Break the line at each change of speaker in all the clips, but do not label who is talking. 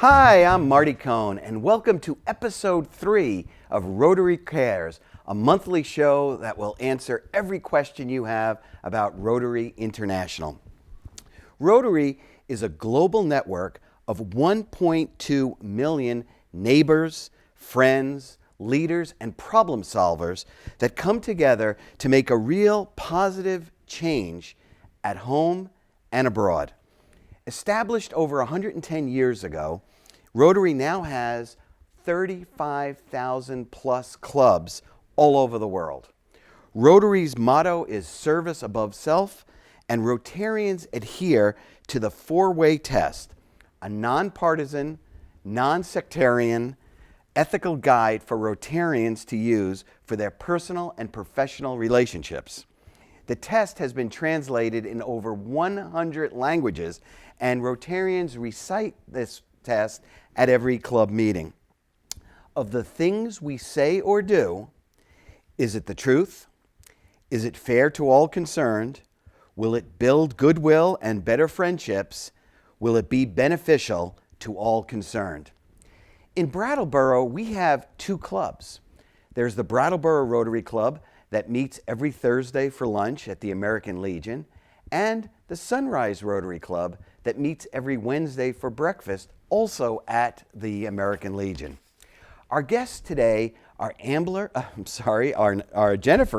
Hi, I'm Marty Cohn, and welcome to episode 3 of Rotary Cares, a monthly show that will answer every question you have about Rotary International. Rotary is a global network of 1.2 million neighbors, friends, leaders, and problem solvers that come together to make a real positive change at home and abroad. Established over 110 years ago, Rotary now has 35,000 plus clubs all over the world. Rotary's motto is service above self, and Rotarians adhere to the four-way test, a nonpartisan, non-sectarian, ethical guide for Rotarians to use for their personal and professional relationships. The test has been translated in over 100 languages, and Rotarians recite this test at every club meeting. Of the things we say or do, is it the truth? Is it fair to all concerned? Will it build goodwill and better friendships? Will it be beneficial to all concerned? In Brattleboro, we have 2 clubs. There's the Brattleboro Rotary Club that meets every Thursday for lunch at the American Legion, and the Sunrise Rotary Club that meets every Wednesday for breakfast, also at the American Legion. Our guests today are Jenifer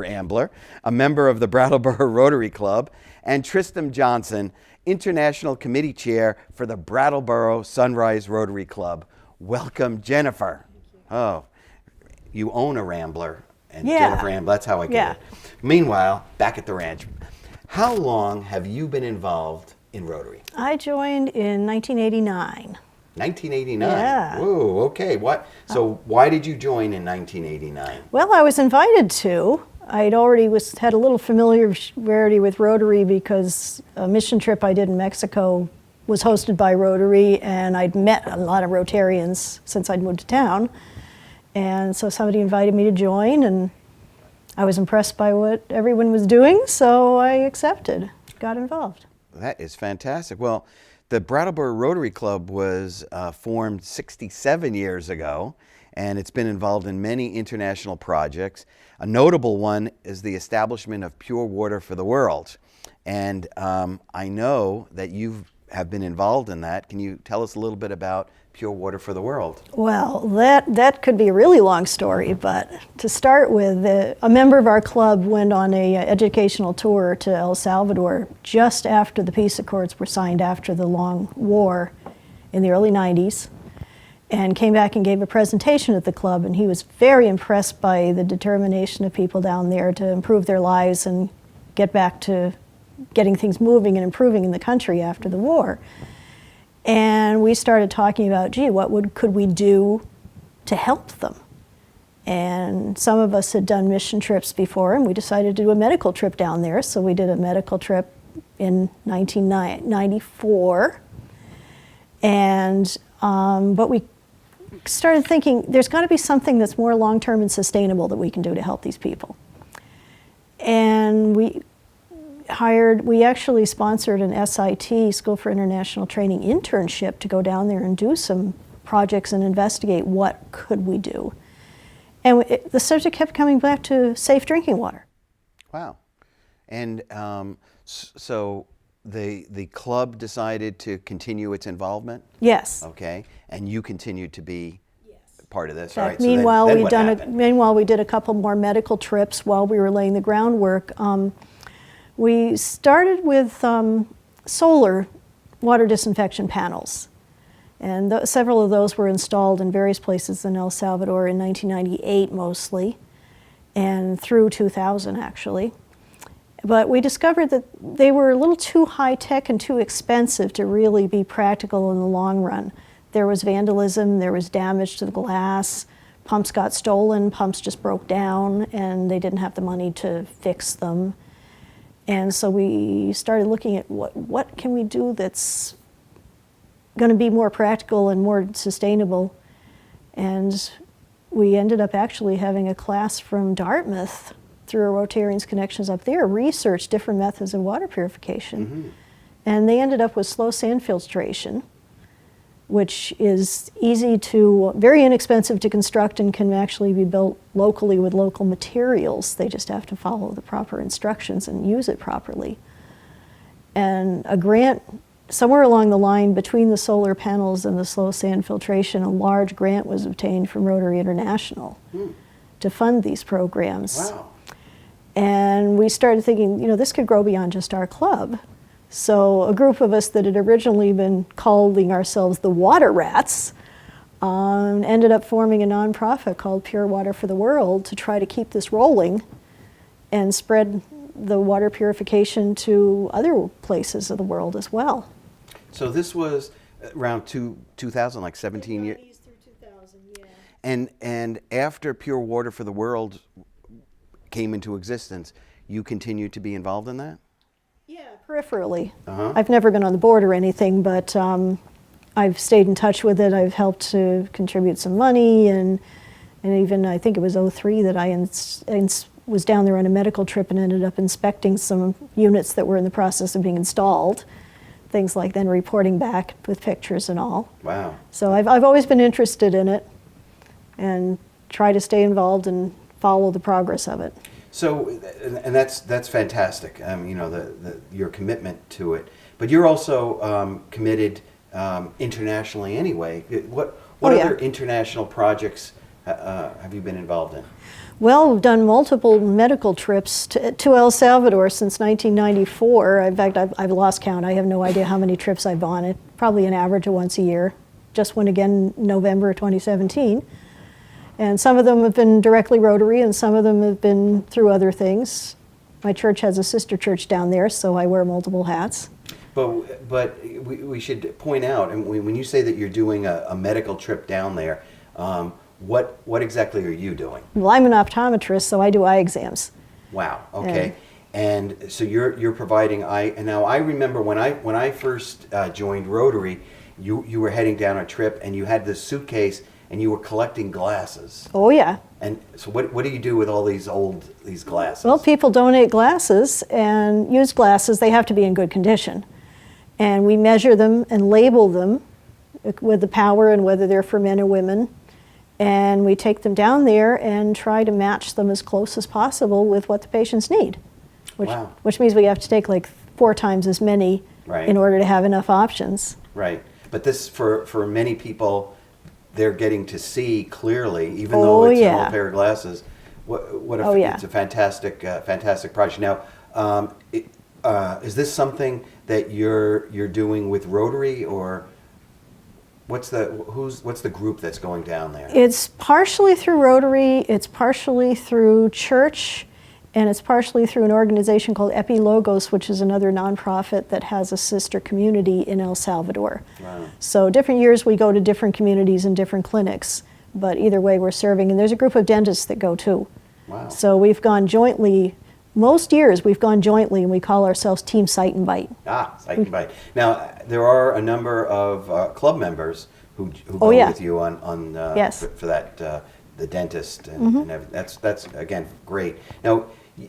Ambler, a member of the Brattleboro Rotary Club, and Tristam Johnson, International Committee Chair for the Brattleboro Sunrise Rotary Club. Welcome, Jenifer. Oh, you own a Rambler, and Jenifer Ambler, that's how I get it. Meanwhile, back at the ranch, how long have you been involved in Rotary?
I joined in 1989.
1989?
Yeah.
Whoa, okay. So why did you join in 1989?
Well, I was invited to. I'd already had a little familiarity with Rotary because a mission trip I did in Mexico was hosted by Rotary, and I'd met a lot of Rotarians since I'd moved to town. And so somebody invited me to join, and I was impressed by what everyone was doing, so I accepted, got involved.
That is fantastic. Well, the Brattleboro Rotary Club was formed 67 years ago, and it's been involved in many international projects. A notable one is the establishment of Pure Water for the World. And I know that you have been involved in that. Can you tell us a little bit about Pure Water for the World?
Well, that could be a really long story, but to start with, a member of our club went on a educational tour to El Salvador just after the peace accords were signed after the long war in the early 90s, and came back and gave a presentation at the club, and he was very impressed by the determination of people down there to improve their lives and get back to getting things moving and improving in the country after the war. And we started talking about, gee, could we do to help them? And some of us had done mission trips before, and we decided to do a medical trip down there. So we did a medical trip in 1994. And, but we started thinking, there's got to be something that's more long-term and sustainable that we can do to help these people. And we actually sponsored an SIT, School for International Training internship, to go down there and do some projects and investigate what could we do. And the subject kept coming back to safe drinking water.
Wow. And so the club decided to continue its involvement?
Yes.
Okay. And you continued to be part of this,
In fact,
right?
meanwhile,
So
meanwhile, we did a couple more medical trips while we were laying the groundwork. We started with solar water disinfection panels, and several of those were installed in various places in El Salvador in 1998 mostly, and through 2000 actually. But we discovered that they were a little too high-tech and too expensive to really be practical in the long run. There was vandalism, there was damage to the glass, pumps got stolen, pumps just broke down, and they didn't have the money to fix them. And so we started looking at what can we do that's going to be more practical and more sustainable. And we ended up actually having a class from Dartmouth through our Rotarians connections up there research different methods of water purification. And they ended up with slow sand filtration, which is very inexpensive to construct and can actually be built locally with local materials. They just have to follow the proper instructions and use it properly. And a grant, somewhere along the line between the solar panels and the slow sand filtration, a large grant was obtained from Rotary International to fund these programs.
Wow.
And we started thinking, this could grow beyond just our club. So a group of us that had originally been calling ourselves the Water Rats ended up forming a nonprofit called Pure Water for the World to try to keep this rolling and spread the water purification to other places of the world as well.
So this was around 2000, like 17 years?
Through 2000, yeah.
And after Pure Water for the World came into existence, you continued to be involved in that?
Yeah, peripherally.
Uh-huh.
I've never been on the board or anything, but I've stayed in touch with it. I've helped to contribute some money, and even I think it was 2003 that I was down there on a medical trip and ended up inspecting some units that were in the process of being installed. Things like then reporting back with pictures and all.
Wow.
So I've always been interested in it and try to stay involved and follow the progress of it.
So, and that's fantastic. Your commitment to it, but you're also committed internationally anyway. What other international projects have you been involved in?
Well, we've done multiple medical trips to El Salvador since 1994. In fact, I've lost count. I have no idea how many trips I've gone. It probably an average of once a year. Just went again in November 2017. And some of them have been directly Rotary, and some of them have been through other things. My church has a sister church down there, so I wear multiple hats.
But we should point out, and when you say that you're doing a medical trip down there, what exactly are you doing?
Well, I'm an optometrist, so I do eye exams.
Wow. Okay. And so you're providing eye. And now I remember when I first joined Rotary, you were heading down a trip, and you had this suitcase, and you were collecting glasses.
Oh, yeah.
And so what do you do with all these glasses?
Well, people donate glasses and use glasses. They have to be in good condition. And we measure them and label them with the power and whether they're for men or women. And we take them down there and try to match them as close as possible with what the patients need. Which means we have to take like 4 times as many in order to have enough options.
Right. But this, for many people, they're getting to see clearly, even though it's an old pair of glasses. It's a fantastic project. Now, is this something that you're doing with Rotary, or what's the group that's going down there?
It's partially through Rotary, it's partially through church, and it's partially through an organization called Epilogos, which is another nonprofit that has a sister community in El Salvador.
Wow.
So different years we go to different communities and different clinics, but either way we're serving. And there's a group of dentists that go too.
Wow.
So we've gone jointly, most years we've gone jointly, and we call ourselves Team Sight and Bite.
Sight and Bite. Now, there are a number of club members who go with you on
yes.
for that, the dentist, and everything. That's again great. Now,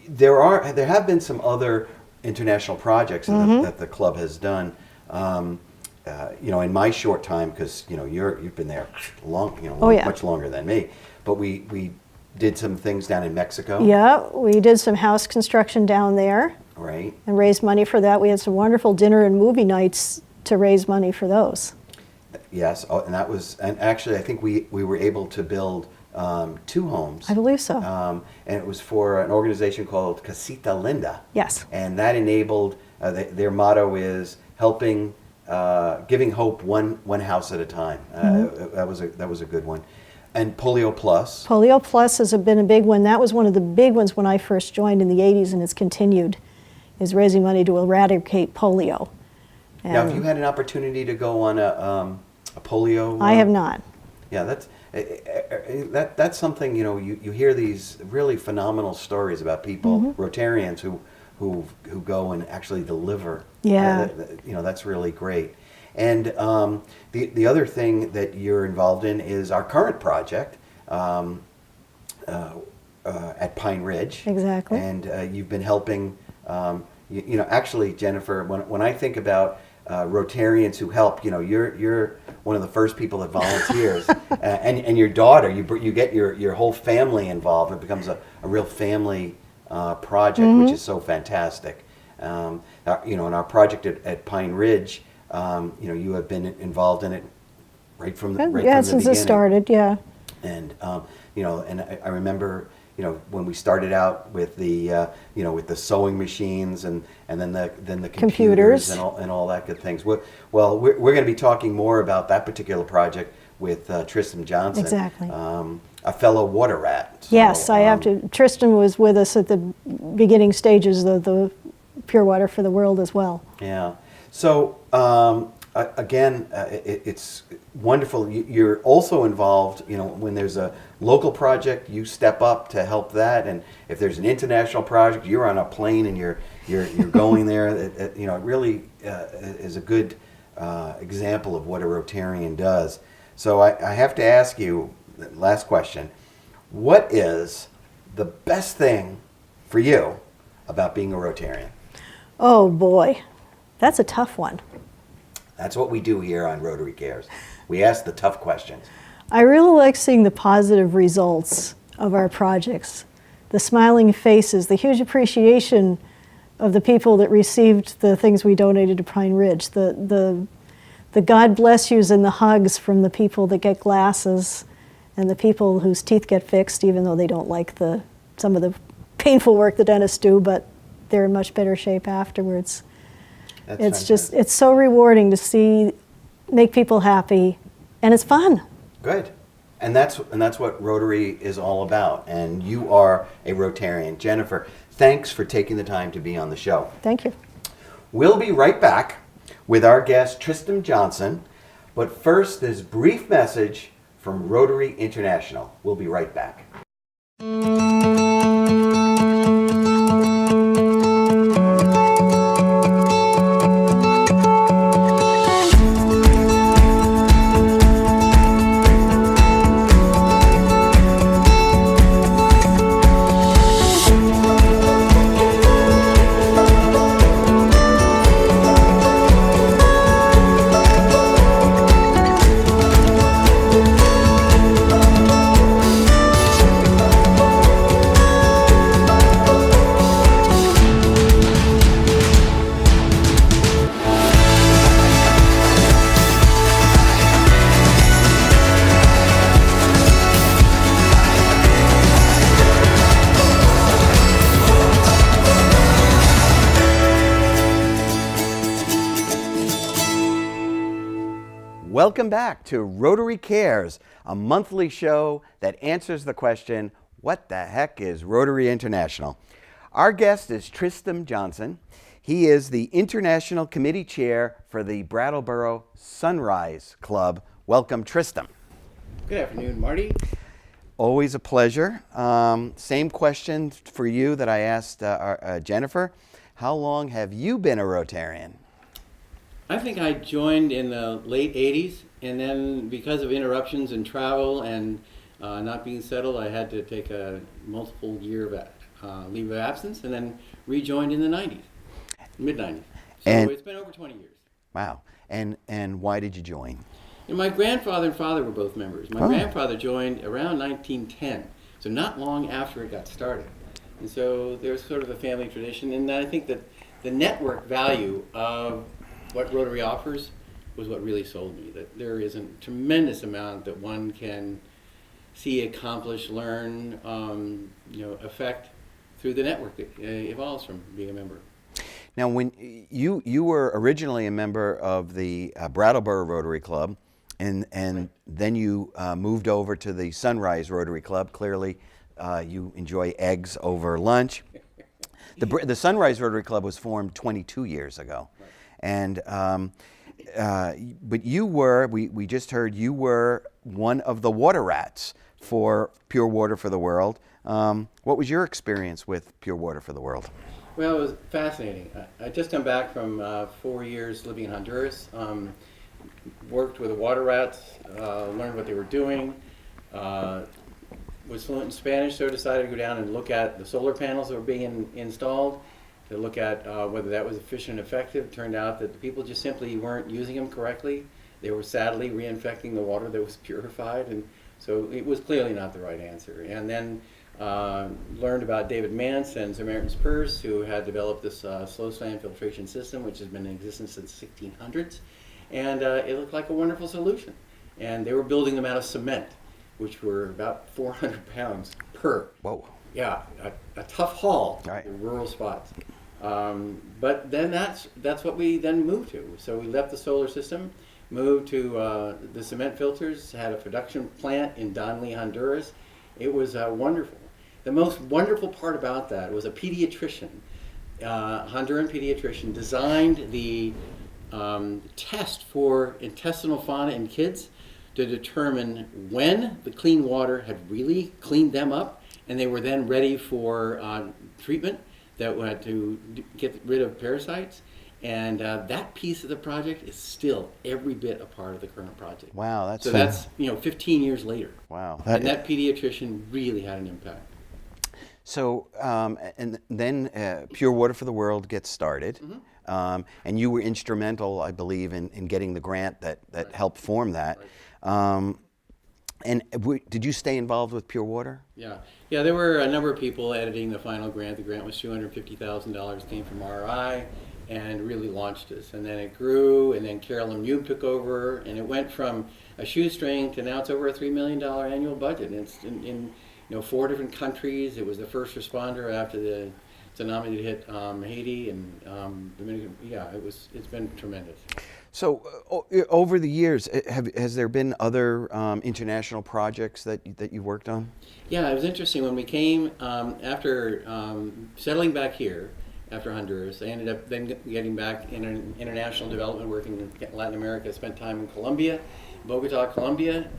there have been some other international projects that the club has done. In my short time, because you've been there much longer than me. But we did some things down in Mexico.
Yeah, we did some house construction down there.
Right.
And raised money for that. We had some wonderful dinner and movie nights to raise money for those.
Yes, and actually I think we were able to build 2 homes.
I believe so.
And it was for an organization called Casita Linda.
Yes.
And that enabled, their motto is helping, giving hope one house at a time. That was a good one. And Polio Plus.
Polio Plus has been a big one. That was one of the big ones when I first joined in the 80s, and it's continued, is raising money to eradicate polio. And
now, have you had an opportunity to go on a polio?
I have not.
Yeah, that's something, you hear these really phenomenal stories about people, Rotarians who go and actually deliver.
Yeah.
That's really great. And the other thing that you're involved in is our current project at Pine Ridge.
Exactly.
And you've been helping, actually, Jenifer, when I think about Rotarians who help. You know, you're one of the first people that volunteers, and your daughter. You get your whole family involved. It becomes a real family project, which is so fantastic. You know, in our project at Pine Ridge, you know, you have been involved in it right from the
since it started, yeah.
And you know, and I remember, you know, when we started out with the you know, with the sewing machines and then the computers and all that good things. We're going to be talking more about that particular project with Tristam Johnson,
exactly,
a fellow water rat. So,
yes, I have to. Tristam was with us at the beginning stages of the Pure Water for the World as well.
Yeah. So again, it's wonderful. You're also involved, you know, when there's a local project, you step up to help that, and if there's an international project, you're on a plane and you're going there. You know, it really is a good example of what a Rotarian does. So I have to ask you, last question, what is the best thing for you about being a Rotarian?
Oh boy, that's a tough one.
That's what we do here on Rotary Cares. We ask the tough questions.
I really like seeing the positive results of our projects, the smiling faces, the huge appreciation of the people that received the things we donated to Pine Ridge, the God bless yous and the hugs from the people that get glasses and the people whose teeth get fixed, even though they don't like some of the painful work the dentists do, but they're in much better shape afterwards. It's so rewarding to make people happy, and it's fun.
Good. And that's what Rotary is all about. And you are a Rotarian. Jenifer, thanks for taking the time to be on the show.
Thank you.
We'll be right back with our guest, Tristam Johnson. But first, this brief message from Rotary International. We'll be right back. Welcome back to Rotary Cares, a monthly show that answers the question, what the heck is Rotary International? Our guest is Tristam Johnson. He is the International Committee Chair for the Brattleboro Sunrise Club. Welcome, Tristam.
Good afternoon, Marty.
Always a pleasure. Same question for you that I asked Jenifer. How long have you been a Rotarian?
I think I joined in the late 80s, and then because of interruptions in travel and not being settled, I had to take a multiple year of leave of absence, and then rejoined in the 90s, mid-90s. So it's been over 20 years.
Wow. And why did you join?
And my grandfather and father were both members. My grandfather joined around 1910, so not long after it got started. And so there's sort of a family tradition, and I think that the network value of what Rotary offers was what really sold me, that there is a tremendous amount that one can see, accomplish, learn, affect through the network that evolves from being a member.
Now, when you were originally a member of the Brattleboro Rotary Club, and
Right.
then you moved over to the Sunrise Rotary Club. Clearly, you enjoy eggs over lunch. The Sunrise Rotary Club was formed 22 years ago.
Right.
And but you were, we just heard, you were one of the water rats for Pure Water for the World. What was your experience with Pure Water for the World?
Well, it was fascinating. I just come back from 4 years living in Honduras, worked with the water rats, learned what they were doing, was fluent in Spanish, so decided to go down and look at the solar panels that were being installed. to look at whether that was efficient and effective. Turned out that the people just simply weren't using them correctly. They were sadly reinfecting the water that was purified, and so it was clearly not the right answer. And then learned about David Mance and Samaritan's Purse, who had developed this slow sand filtration system, which has been in existence since the 1600s. And it looked like a wonderful solution. And they were building them out of cement, which were about 400 pounds per.
Whoa.
Yeah, a tough haul
Right.
in rural spots. But then that's what we then moved to. So we left the solar system, moved to the cement filters, had a production plant in Donley, Honduras. It was wonderful. The most wonderful part about that was a pediatrician, Honduran pediatrician, designed the test for intestinal fauna in kids to determine when the clean water had really cleaned them up, and they were then ready for treatment that had to get rid of parasites. And that piece of the project is still every bit a part of the current project.
Wow, that's
so that's 15 years later.
Wow.
And that pediatrician really had an impact.
So, and then Pure Water for the World gets started, and you were instrumental, I believe, in getting the grant that
Right.
helped form that.
Right.
And did you stay involved with Pure Water?
Yeah, there were a number of people editing the final grant. The grant was $250,000, came from RI, and really launched us. And then it grew, and then Carolyn Mube took over, and it went from a shoestring to now it's over a $3 million annual budget. And it's in 4 different countries. It was the first responder after the tsunami that hit Haiti and Dominican. Yeah, it's been tremendous.
So, over the years, has there been other international projects that you've worked on?
Yeah, it was interesting. When we came, after settling back here, after Honduras, I ended up then getting back in international development, working in Latin America. I spent time in Colombia, Bogota, Colombia.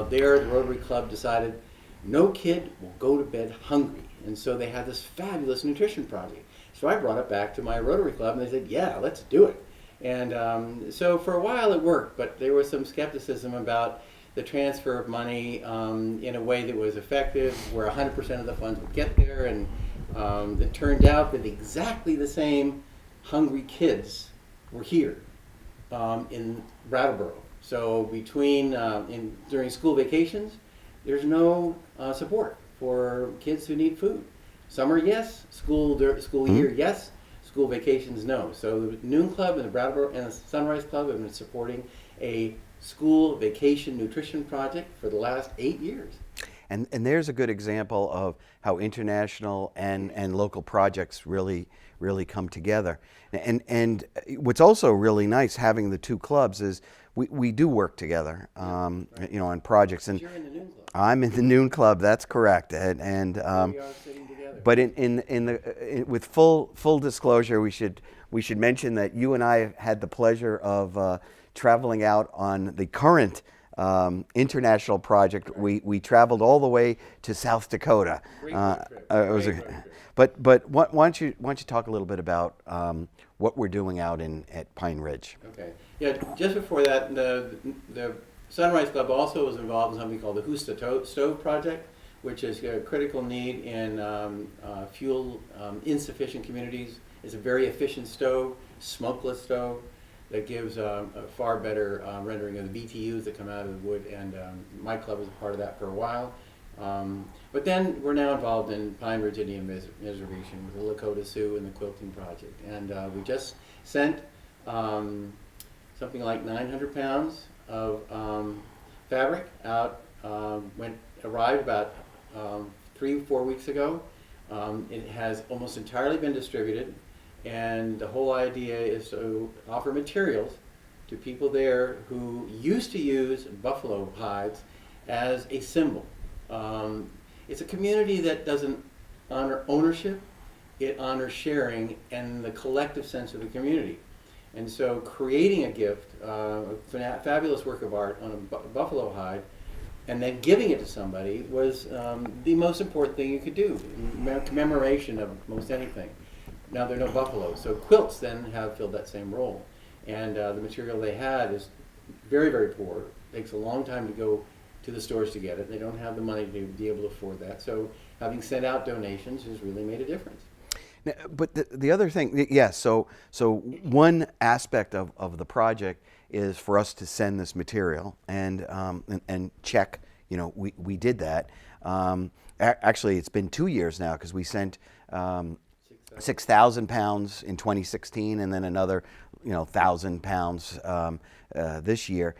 There, the Rotary Club decided no kid will go to bed hungry. And so they had this fabulous nutrition project. So I brought it back to my Rotary Club, and they said, yeah, let's do it. And so for a while it worked, but there was some skepticism about the transfer of money in a way that was effective, where 100% of the funds would get there. And it turned out that exactly the same hungry kids were here in Brattleboro. So during school vacations, there's no support for kids who need food. Summer, yes. School year, yes. School vacations, no. So the Noon Club and the Brattleboro and the Sunrise Club have been supporting a school vacation nutrition project for the last 8 years.
And there's a good example of how international and local projects really come together. And what's also really nice having the two clubs is we do work together,
right.
on projects. And
You're in the Noon Club.
I'm in the Noon Club. That's correct. And
We are sitting together.
but with full disclosure, we should mention that you and I had the pleasure of traveling out on the current international project.
Right.
We traveled all the way to South Dakota.
Great trip.
It was
Great trip.
but why don't you talk a little bit about what we're doing out at Pine Ridge?
Okay. Yeah, just before that, the Sunrise Club also was involved in something called the Husta Stove Project, which is a critical need in fuel insufficient communities. It's a very efficient stove, smokeless stove, that gives a far better rendering of the BTUs that come out of the wood, and my club was a part of that for a while. But then we're now involved in Pine Ridge Indian Reservation with the Lakota Sioux and the Quilting Project. And we just sent something like 900 pounds of fabric out, arrived about 3-4 weeks ago. It has almost entirely been distributed, and the whole idea is to offer materials to people there who used to use buffalo hides as a symbol. It's a community that doesn't honor ownership, it honors sharing and the collective sense of the community. And so creating a gift, a fabulous work of art on a buffalo hide, and then giving it to somebody was the most important thing you could do, commemoration of most anything. Now there are no buffaloes, so quilts then have filled that same role. And the material they had is very, very poor. It takes a long time to go to the stores to get it. They don't have the money to be able to afford that. So having sent out donations has really made a difference.
But the other thing, yes. So one aspect of the project is for us to send this material and check. You know, we did that. Actually, it's been 2 years now because we sent 6,000 pounds in 2016, and then another 1,000 pounds this year.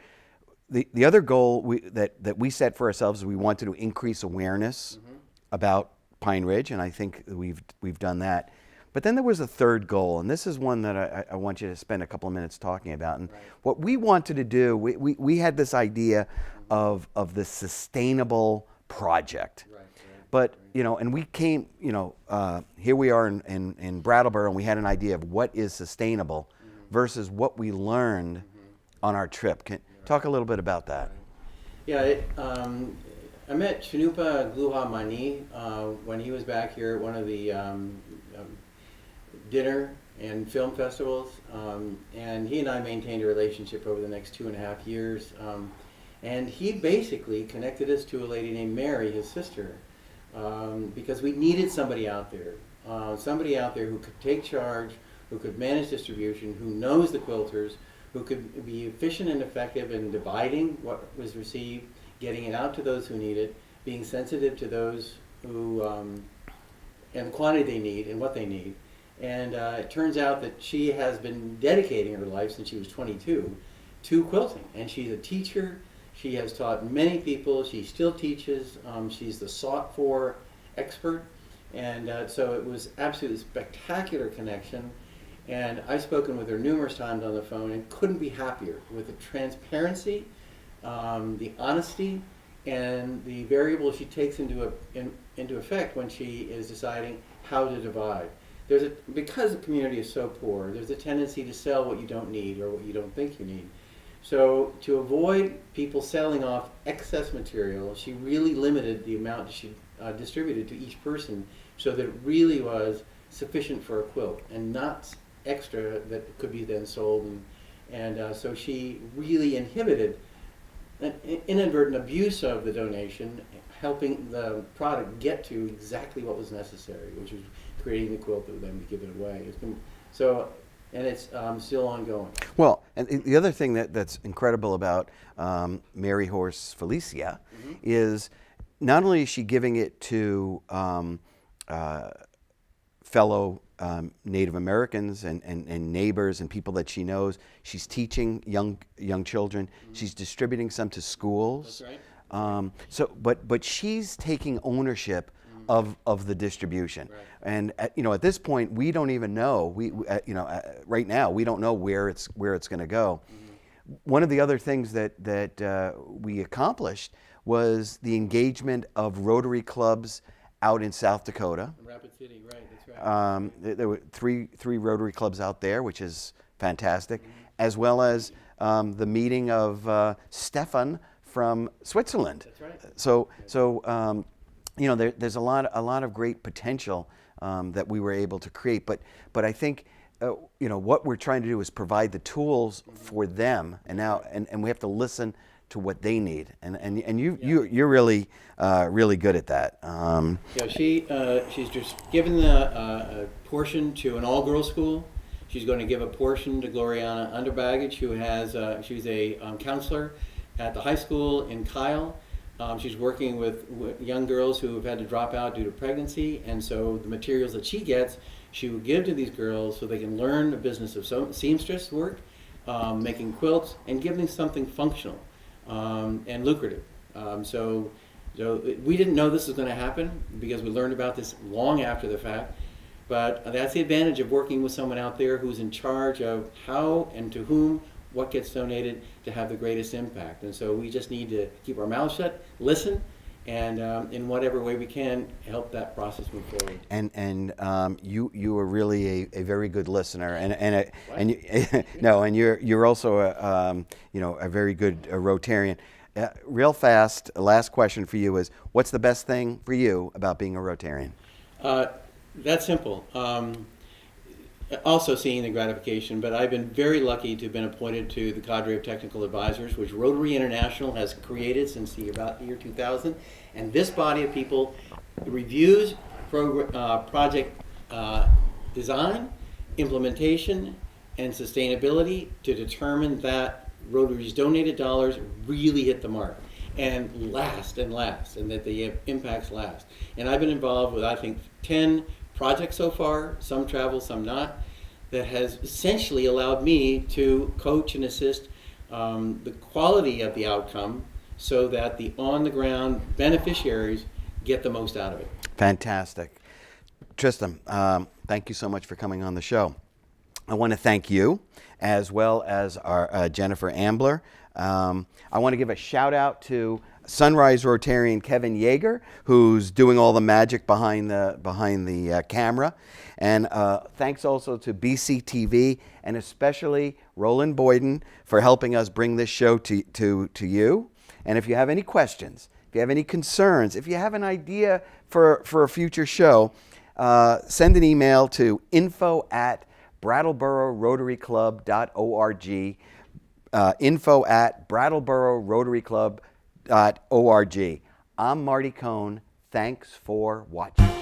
The other goal that we set for ourselves is we wanted to increase awareness about Pine Ridge, and I think we've done that. But then there was a third goal, and this is one that I want you to spend a couple of minutes talking about. And what we wanted to do, we had this idea of the sustainable project. But, and we came, here we are in Brattleboro, and we had an idea of what is sustainable versus what we learned on our trip. Talk a little bit about that.
Yeah, I met Chinupa Gluhamani when he was back here at one of the dinner and film festivals, and he and I maintained a relationship over the next 2.5 years, and he basically connected us to a lady named Mary, his sister, because we needed somebody out there who could take charge, who could manage distribution, who knows the quilters, who could be efficient and effective in dividing what was received, getting it out to those who need it, being sensitive to those who, and the quantity they need and what they need. And it turns out that she has been dedicating her life since she was 22 to quilting. And she's a teacher. She has taught many people. She still teaches. She's the sought-for expert. And so it was absolutely spectacular connection. And I've spoken with her numerous times on the phone and couldn't be happier with the transparency, the honesty, and the variables she takes into effect when she is deciding how to divide. Because the community is so poor, there's a tendency to sell what you don't need or what you don't think you need. So to avoid people selling off excess material, she really limited the amount she distributed to each person so that it really was sufficient for a quilt and not extra that could be then sold. And so she really inhibited an inadvertent abuse of the donation, helping the product get to exactly what was necessary, which was creating the quilt that would then be given away. It's been and it's still ongoing.
Well, and the other thing that's incredible about Mary Horse Felicia is not only is she giving it to fellow Native Americans and neighbors and people that she knows, she's teaching young children. She's distributing some to schools.
That's right.
But she's taking ownership of the distribution. Right. And at this point, we don't even know. Right now, we don't know where it's going to go. One of the other things that we accomplished was the engagement of Rotary clubs out in South Dakota.
In Rapid City, right? That's right.
There were three Rotary clubs out there, which is fantastic, as well as the meeting of Stefan from Switzerland.
That's right.
So there's a lot of great potential that we were able to create. But I think what we're trying to do is provide the tools for them, and we have to listen to what they need. And you're really really good at that.
She's just given a portion to an all-girls school. She's going to give a portion to Gloriana Underbaggage, who has she's a counselor at the high school in Kyle. She's working with young girls who have had to drop out due to pregnancy, and so the materials that she gets, she will give to these girls so they can learn the business of seamstress work, making quilts, and give them something functional and lucrative. So we didn't know this was going to happen because we learned about this long after the fact, but that's the advantage of working with someone out there who's in charge of how and to whom what gets donated to have the greatest impact. And so we just need to keep our mouths shut, listen, and in whatever way we can, help that process move forward.
And you are really a very good listener, and you're also a very good Rotarian. Real fast, last question for you is, what's the best thing for you about being a Rotarian?
That's simple. Also seeing the gratification, but I've been very lucky to have been appointed to the cadre of technical advisors, which Rotary International has created since about the year 2000. And this body of people reviews project design, implementation, and sustainability to determine that Rotary's donated dollars really hit the mark and last, and that the impacts last. And I've been involved with, I think, 10 projects so far, some travel, some not, that has essentially allowed me to coach and assist the quality of the outcome so that the on-the-ground beneficiaries get the most out of it.
Fantastic. Tristam, thank you so much for coming on the show. I want to thank you, as well as our Jenifer Ambler. I want to give a shout out to Sunrise Rotarian Kevin Yeager, who's doing all the magic behind the camera. And thanks also to BCTV, and especially Roland Boyden for helping us bring this show to you. And if you have any questions, if you have any concerns, if you have an idea for a future show, send an email to info@BrattleboroRotaryClub.org, info@BrattleboroRotaryClub.org. I'm Marty Cohn. Thanks for watching.